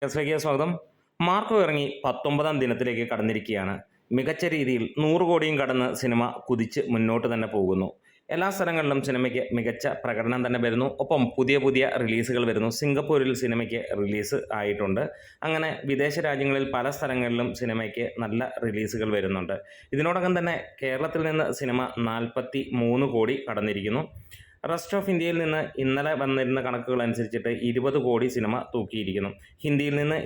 ലേക്ക് സ്വാഗതം. മാർക്കോ ഇറങ്ങി 19ാം ദിനത്തിലേക്ക് കടന്നിരിക്കുകയാണ്. മികച്ച രീതിയിൽ 100 കോടിയും കടന്ന് സിനിമ കുതിച്ച് മുന്നോട്ട് തന്നെ പോകുന്നു. എല്ലാ സ്ഥലങ്ങളിലും സിനിമയ്ക്ക് മികച്ച പ്രകടനം തന്നെ വരുന്നു. ഒപ്പം പുതിയ പുതിയ റിലീസുകൾ വരുന്നു. സിംഗപ്പൂരിൽ സിനിമയ്ക്ക് റിലീസ് ആയിട്ടുണ്ട്. അങ്ങനെ വിദേശ രാജ്യങ്ങളിൽ പല സ്ഥലങ്ങളിലും സിനിമയ്ക്ക് നല്ല റിലീസുകൾ വരുന്നുണ്ട്. ഇതിനോടകം തന്നെ കേരളത്തിൽ നിന്ന് സിനിമ 43 കോടി കടന്നിരിക്കുന്നു. റെസ്റ്റ് ഓഫ് ഇന്ത്യയിൽ നിന്ന് ഇന്നലെ വന്നിരുന്ന കണക്കുകൾ അനുസരിച്ചിട്ട് 20 കോടി സിനിമ തൂക്കിയിരിക്കുന്നു. ഹിന്ദിയിൽ നിന്ന്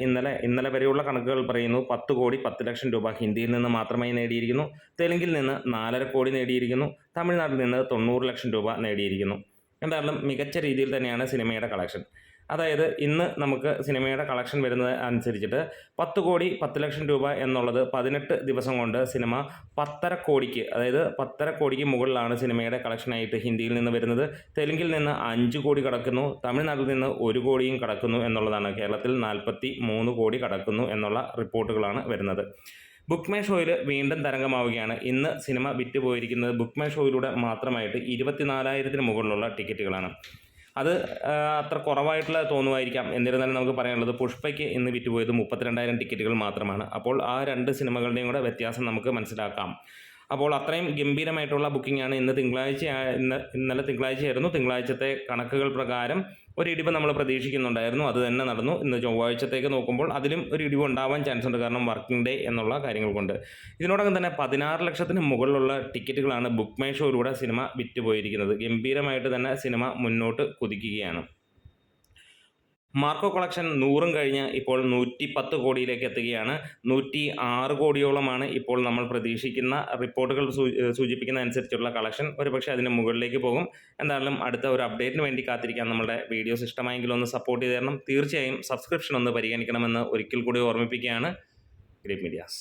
ഇന്നലെ വരെയുള്ള കണക്കുകൾ പറയുന്നു 10 കോടി 10 ലക്ഷം രൂപ ഹിന്ദിയിൽ നിന്ന് മാത്രമായി നേടിയിരിക്കുന്നു. തെലുങ്കിൽ നിന്ന് 4.5 കോടി നേടിയിരിക്കുന്നു. തമിഴ്നാട്ടിൽ നിന്ന് 90 ലക്ഷം രൂപ നേടിയിരിക്കുന്നു. എന്തായാലും മികച്ച രീതിയിൽ തന്നെയാണ് സിനിമയുടെ കളക്ഷൻ. അതായത് ഇന്ന് നമുക്ക് സിനിമയുടെ കളക്ഷൻ വരുന്നത് അനുസരിച്ചിട്ട് 10 കോടി 10 ലക്ഷം രൂപ എന്നുള്ളത് 18 ദിവസം കൊണ്ട് സിനിമ 10.5 കോടിക്ക്, അതായത് 10.5 കോടിക്ക് മുകളിലാണ് സിനിമയുടെ കളക്ഷനായിട്ട് ഹിന്ദിയിൽ നിന്ന് വരുന്നത്. തെലുങ്കിൽ നിന്ന് 5 കോടി കടക്കുന്നു. തമിഴ്നാട്ടിൽ നിന്ന് 1 കോടിയും കടക്കുന്നു എന്നുള്ളതാണ്. കേരളത്തിൽ 43 കോടി കടക്കുന്നു എന്നുള്ള റിപ്പോർട്ടുകളാണ് വരുന്നത്. ബുക്ക് മൈ ഷോയിൽ വീണ്ടും തരംഗമാവുകയാണ്. ഇന്ന് സിനിമ വിറ്റുപോയിരിക്കുന്നത് ബുക്ക് മൈ ഷോയിലൂടെ മാത്രമായിട്ട് 24,000-ന് മുകളിലുള്ള ടിക്കറ്റുകളാണ്. അത് അത്ര കുറവായിട്ടുള്ള തോന്നുമായിരിക്കാം. എന്നിരുന്നാലും നമുക്ക് പറയാനുള്ളത് പുഷ്പയ്ക്ക് ഇന്ന് വിറ്റുപോയത് 32,000 ടിക്കറ്റുകൾ മാത്രമാണ്. അപ്പോൾ ആ രണ്ട് സിനിമകളുടെയും കൂടെ വ്യത്യാസം നമുക്ക് മനസ്സിലാക്കാം. അപ്പോൾ അത്രയും ഗംഭീരമായിട്ടുള്ള ബുക്കിംഗാണ്. ഇന്നലെ തിങ്കളാഴ്ചയായിരുന്നു. തിങ്കളാഴ്ചത്തെ കണക്കുകൾ പ്രകാരം ഒരു ഇടിവ് നമ്മൾ പ്രതീക്ഷിക്കുന്നുണ്ടായിരുന്നു. അത് തന്നെ നടന്നു. ഇന്ന് ചൊവ്വാഴ്ചത്തേക്ക് നോക്കുമ്പോൾ അതിലും ഒരു ഇടിവ് ഉണ്ടാവാൻ ചാൻസ് ഉണ്ട്. കാരണം വർക്കിംഗ് ഡേ എന്നുള്ള കാര്യങ്ങൾ കൊണ്ട്. ഇതിനോടകം തന്നെ 16 ലക്ഷത്തിന് മുകളിലുള്ള ടിക്കറ്റുകളാണ് ബുക്ക് മൈ ഷോയിലൂടെ സിനിമ വിറ്റുപോയിരിക്കുന്നത്. ഗംഭീരമായിട്ട് തന്നെ സിനിമ മുന്നോട്ട് കുതിക്കുകയാണ്. മാർക്കോ കളക്ഷൻ 100 കഴിഞ്ഞ് ഇപ്പോൾ 110 കോടിയിലേക്ക് എത്തുകയാണ്. 106 കോടിയോളമാണ് ഇപ്പോൾ നമ്മൾ പ്രതീക്ഷിക്കുന്ന റിപ്പോർട്ടുകൾ സൂചിപ്പിക്കുന്ന അനുസരിച്ചുള്ള കളക്ഷൻ. ഒരുപക്ഷെ അതിന് മുകളിലേക്ക് പോകും. എന്തായാലും അടുത്ത ഒരു അപ്ഡേറ്റിന് വേണ്ടി കാത്തിരിക്കാം. നമ്മുടെ വീഡിയോസ് ഇഷ്ടമായെങ്കിൽ ഒന്ന് സപ്പോർട്ട് ചെയ്ത് തരണം. തീർച്ചയായും സബ്സ്ക്രിപ്ഷൻ ഒന്ന് പരിഗണിക്കണമെന്ന് ഒരിക്കൽ കൂടി ഓർമ്മിപ്പിക്കുകയാണ്. Great medias.